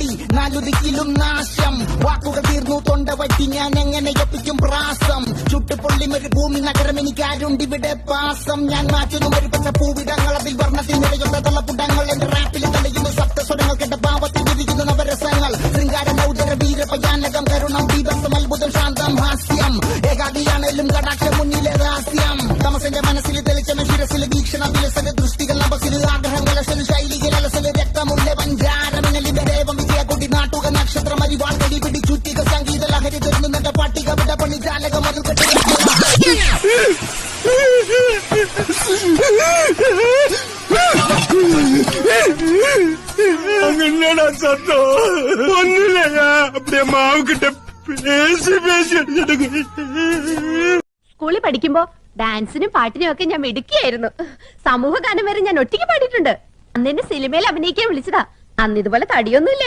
കൂടി 4 ദിക്കിലും നാശം. വാക്കുകൾ തീർന്നു തൊണ്ട വറ്റി ഞാൻ എങ്ങനെ ഒപ്പിക്കും പ്രാസം. ചുട്ടുപൊള്ളിമൊരു ഭൂമി നഗരം എനിക്കാരുണ്ടിവിടെ പാസം. ഞാൻ മാറ്റുന്നു ഒരു പച്ച പൂവിടങ്ങൾ അതിൽ വർണ്ണത്തിൽ നിറയുന്ന തള്ളപ്പുടങ്ങൾ. എന്റെ റാപ്പിൽ തെളിയുന്ന സപ്തസ്വരങ്ങൾ കെട്ട പാവത്തിൽ വിരിയുന്ന നവരസങ്ങൾ. ശൃംഗാര നൗദര വീരപയാനകം കരുണം ദീപസം അത്ഭുതം ശാന്തം ഹാസ്യം. ഏകാദിയാണേലും കടാക്ഷ മുന്നിലെ രഹസ്യം. തമസന്റെ മനസ്സിൽ തെളിച്ചമ ശിരസിൽ വീക്ഷണ വിലസന ദൃഷ്ടികൾ നവസിൽ ആഗ്രഹങ്ങൾ അസൽ ശൈലികൾ അലസൽ രക്തമുള്ള പഞ്ചാരമങ്ങളിലെ ദേവം വിജയക്കൊടി നാട്ടുക നക്ഷത്രം അരിവാൾ കടി പിടി ചുറ്റിക സംഗീത ലഹരി തീർന്നുന്ന പട്ടിക വിട പണി ജാലകം അത് കെട്ടി അങ്ങനെയാ സത്തോ ഒന്നുമില്ല അപ്പടിയ മാവ് കിട്ട സ്കൂളിൽ പഠിക്കുമ്പോ ഡാൻസിനും പാട്ടിനും ഒക്കെ ഞാൻ മിടുക്കിയായിരുന്നു. സമൂഹ ഗാനം വരെ ഞാൻ ഒറ്റയ്ക്ക് പാടിയിട്ടുണ്ട്. അന്ന് എന്നെ സിനിമയിൽ അഭിനയിക്കാൻ വിളിച്ചതാ. അന്ന് ഇതുപോലെ തടിയൊന്നുമില്ല.